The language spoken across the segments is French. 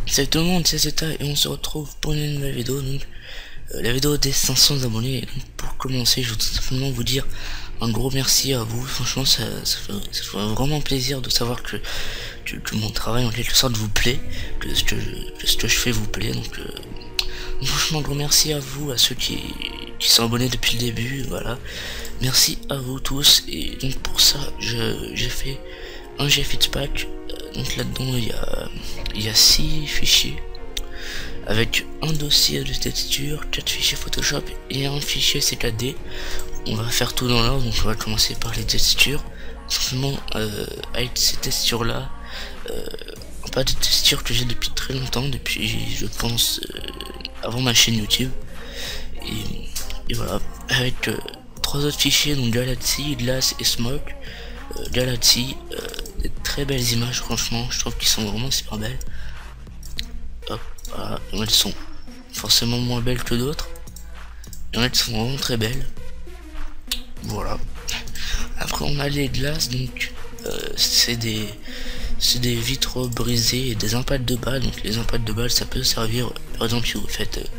Salut tout le monde, c'est Zeta et on se retrouve pour une nouvelle vidéo, donc la vidéo des 500 abonnés. Et donc, pour commencer, je voudrais simplement vous dire un gros merci à vous. Franchement, ça fait vraiment plaisir de savoir que mon travail en quelque sorte vous plaît, que ce que je fais vous plaît. Donc franchement, un gros merci à vous, à ceux qui sont abonnés depuis le début. Voilà, merci à vous tous. Et donc pour ça, j'ai fait un GFX pack. Donc là-dedans, il y a 6 fichiers avec un dossier de texture, 4 fichiers Photoshop et un fichier CKD. On va faire tout dans l'ordre, donc on va commencer par les textures. Simplement avec ces textures là, pas de textures que j'ai depuis très longtemps, depuis je pense avant ma chaîne YouTube. Et voilà, avec 3 autres fichiers, donc Galaxy, Glass et Smoke. Galaxy, des très belles images, franchement, je trouve qu'ils sont vraiment super belles. Hop, voilà, elles sont forcément moins belles que d'autres. Il y en a qui sont vraiment très belles. Voilà. Après on a les glaces, donc c'est des vitres brisées et des impacts de balles. Donc les impacts de balles, ça peut servir, par exemple si vous faites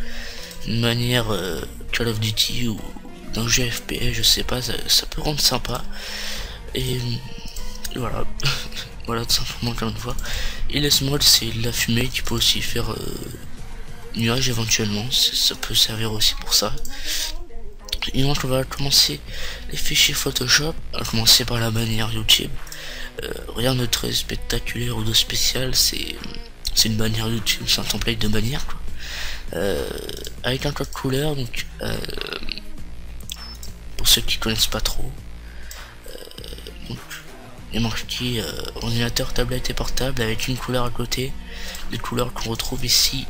une manière Call of Duty ou d'un jeu FPS, je sais pas, ça peut rendre sympa. Et voilà. Voilà, tout simplement, encore une fois. Et les small, c'est de la fumée qui peut aussi faire nuage éventuellement, ça peut servir aussi pour ça. Et donc on va commencer les fichiers Photoshop, on va commencer par la bannière YouTube. Rien de très spectaculaire ou de spécial, c'est une bannière YouTube, c'est un template de bannière quoi. Avec un code couleur, donc pour ceux qui connaissent pas trop, donc il est marqué ordinateur, tablette et portable avec une couleur à côté, les couleurs qu'on retrouve ici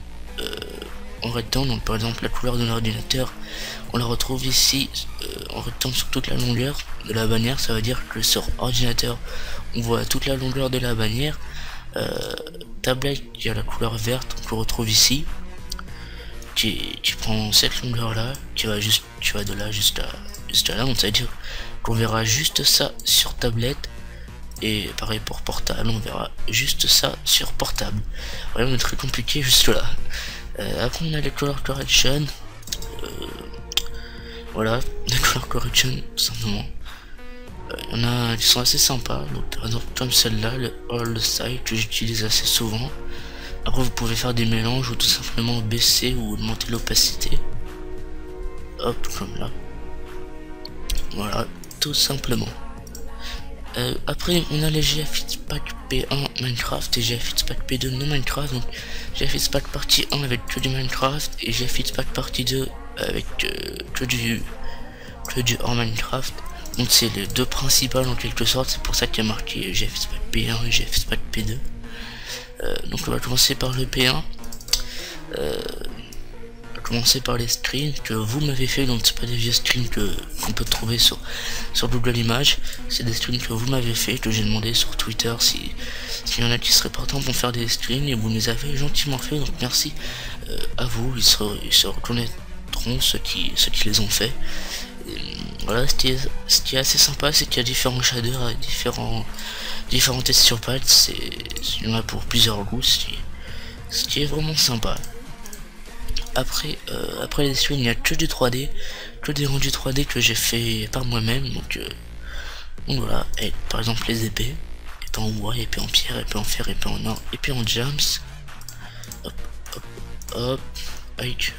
en rectangle. Donc par exemple la couleur de l'ordinateur, on la retrouve ici en rectangle sur toute la longueur de la bannière. Ça veut dire que sur ordinateur on voit toute la longueur de la bannière. Tablette qui a la couleur verte, on le retrouve ici, qui prend cette longueur là, qui va de là jusqu'à là. Donc ça veut dire qu'on verra juste ça sur tablette. Et pareil pour portable, on verra juste ça sur portable. Rien de très compliqué juste là. Après on a les color correction. Voilà, les color correction tout simplement. Il y en a qui sont assez sympas. Donc par exemple comme celle-là, le All Side que j'utilise assez souvent. Après vous pouvez faire des mélanges ou tout simplement baisser ou augmenter l'opacité. Hop, comme là. Voilà, tout simplement. Après on a les GFX Pack P1 Minecraft et GFX Pack P2 non Minecraft. Donc GFX Pack partie 1 avec que du Minecraft et GFX Pack partie 2 avec que du hors Minecraft. Donc c'est les deux principales en quelque sorte, c'est pour ça qu'il y a marqué GFX Pack P1 et GFX Pack P2. Donc on va commencer par le P1. Commencer par les screens que vous m'avez fait, donc c'est pas des vieux screens qu'on peut trouver sur Google Images, c'est des screens que vous m'avez fait, que j'ai demandé sur Twitter s'il y en a qui seraient partants pour faire des screens, et vous les avez gentiment fait, donc merci à vous. Ils se reconnaîtront ceux qui les ont fait. Et voilà, ce qui est assez sympa, c'est qu'il y a différents shaders, différents texture packs, il y en a pour plusieurs goûts, ce qui est vraiment sympa. Après les screens, il n'y a que du 3D, que des rendus 3D que j'ai fait par moi-même. Donc voilà, et par exemple les épées en bois, épée en pierre, épée en fer, épée en or, épée en jams. Hop, hop, hop, avec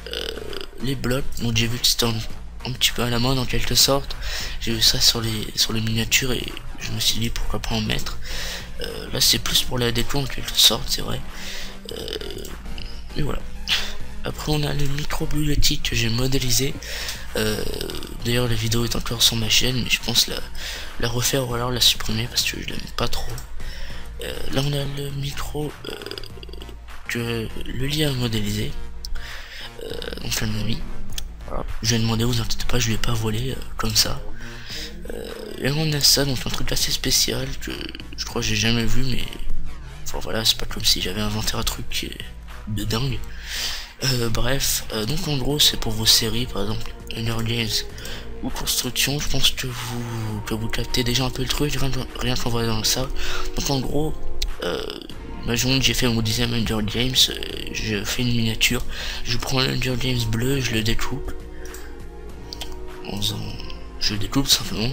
les blocs. Donc j'ai vu que c'était un petit peu à la mode en quelque sorte. J'ai vu ça sur les miniatures et je me suis dit pourquoi pas en mettre. Là c'est plus pour la déco en quelque sorte, c'est vrai. Et voilà. Après on a le microbiotique que j'ai modélisé. D'ailleurs la vidéo est encore sur ma chaîne, mais je pense la refaire ou alors la supprimer parce que je l'aime pas trop. Là on a le micro que le lien a modélisé. Donc je l'ai mis. Voilà. Je vais demander, vous inquiétez pas, je lui ai pas volé comme ça. Et on a ça, donc un truc assez spécial que je crois que j'ai jamais vu, mais enfin voilà, c'est pas comme si j'avais inventé un truc de dingue. Bref, donc en gros c'est pour vos séries, par exemple Hunger Games ou Construction. Je pense que vous captez déjà un peu le truc, rien qu'en voyant ça. Donc en gros imaginons que j'ai fait mon 10e Hunger Games, je fais une miniature, je prends le Hunger Games bleu, je le découpe, je le découpe simplement,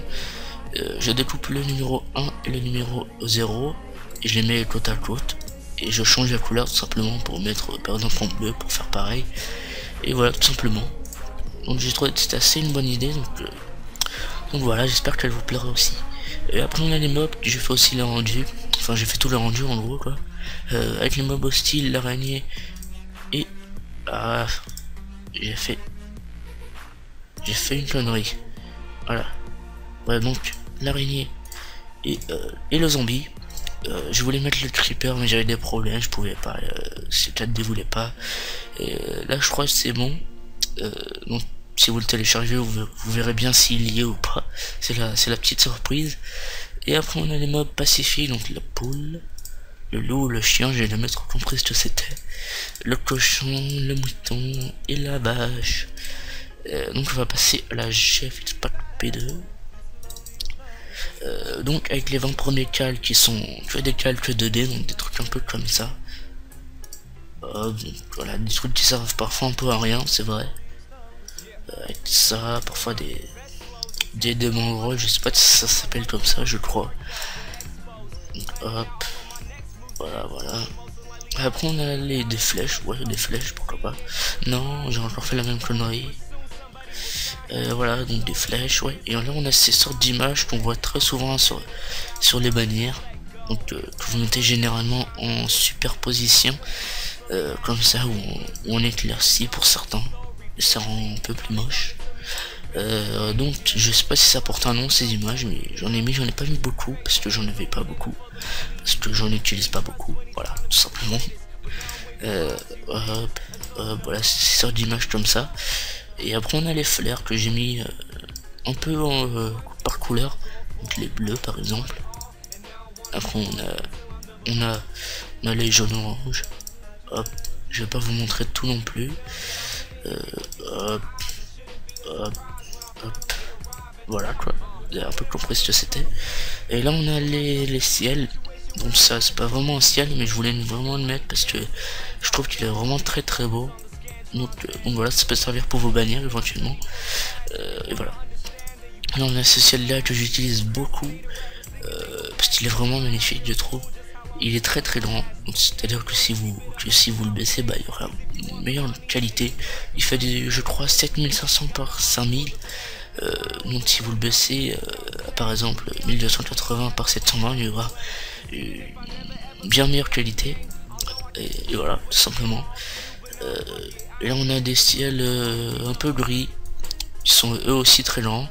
je découpe le numéro 1 et le numéro 0, et je les mets côte à côte, et je change la couleur tout simplement pour mettre par exemple en bleu, pour faire pareil, et voilà tout simplement. Donc j'ai trouvé que c'était assez une bonne idée, donc voilà, j'espère qu'elle vous plaira aussi. Et après on a les mobs, j'ai fait aussi les rendus, enfin j'ai fait tout le rendu en gros quoi, avec les mobs hostiles, l'araignée, et j'ai fait une connerie, voilà, ouais donc l'araignée et le zombie, je voulais mettre le creeper mais j'avais des problèmes, je pouvais pas, si 4D voulait pas, et là je crois que c'est bon, donc si vous le téléchargez vous verrez bien s'il y est ou pas, c'est la petite surprise. Et après on a les mobs pacifiques, donc la poule, le loup, le chien, j'ai jamais trop compris ce que c'était, le cochon, le mouton et la vache. Donc on va passer à la GFX Pack P2. Donc avec les 20 premiers calques qui sont que des calques 2D, donc des trucs un peu comme ça. Donc, voilà, des trucs qui servent parfois un peu à rien, c'est vrai. Avec ça, parfois des banderoles, je sais pas si ça s'appelle comme ça, je crois. Donc, hop, voilà. Après on a des flèches, ouais des flèches, pourquoi pas. Non, j'ai encore fait la même connerie. Voilà, donc des flèches, ouais. Et là on a ces sortes d'images qu'on voit très souvent sur les bannières. Donc que vous mettez généralement en superposition, comme ça, où on éclaircit pour certains. Et ça rend un peu plus moche. Donc je sais pas si ça porte un nom ces images, mais j'en ai pas mis beaucoup parce que j'en avais pas beaucoup, parce que j'en utilise pas beaucoup, voilà tout simplement. Voilà, ces sortes d'images comme ça. Et après on a les flares que j'ai mis un peu par couleur, donc les bleus par exemple. Après on a les jaunes oranges. Hop, je vais pas vous montrer tout non plus. Hop, voilà quoi, j'ai un peu compris ce que c'était. Et là on a les ciels, donc ça c'est pas vraiment un ciel mais je voulais vraiment le mettre parce que je trouve qu'il est vraiment très très beau. Donc voilà, ça peut servir pour vos bannières éventuellement. Et voilà, là on a ce ciel là que j'utilise beaucoup, parce qu'il est vraiment magnifique je trouve. Il est très très grand, c'est à dire que si vous le baissez, bah il y aura une meilleure qualité. Il fait je crois 7500 par 5000, donc si vous le baissez par exemple 1280 par 720, il y aura une bien meilleure qualité. Et voilà, tout simplement. Là on a des ciels un peu gris, qui sont eux aussi très grands.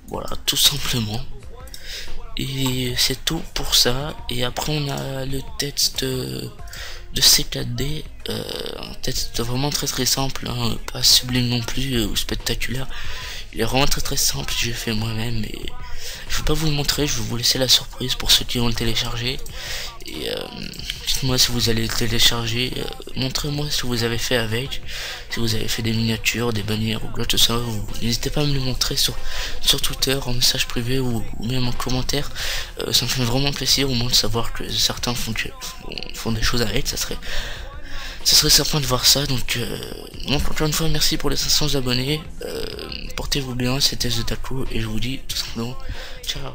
Voilà, tout simplement. Et c'est tout pour ça. Et après on a le texte de C4D, un texte vraiment très très simple, hein, pas sublime non plus ou spectaculaire. Il est vraiment très très simple, j'ai fait moi-même et je vais pas vous le montrer, je vais vous laisser la surprise pour ceux qui vont le télécharger. Et dites-moi si vous allez le télécharger, montrez-moi ce que vous avez fait avec, si vous avez fait des miniatures, des bannières ou quoi que ce soit. N'hésitez pas à me le montrer sur Twitter, en message privé ou même en commentaire. Ça me fait vraiment plaisir au moins de savoir que certains font des choses avec, ça serait sympa de voir ça. Donc encore une fois merci pour les 500 abonnés, portez-vous bien, c'était Zetaku et je vous dis tout simplement ciao.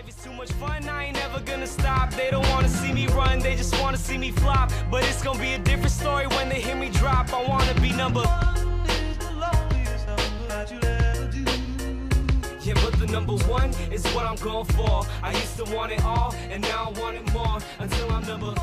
It's too much fun, I ain't never gonna stop. They don't wanna see me run, they just wanna see me flop. But it's gonna be a different story when they hear me drop. I wanna be number one. Yeah, but the number one is what I'm going for. I used to want it all, and now I want it more. Until I'm number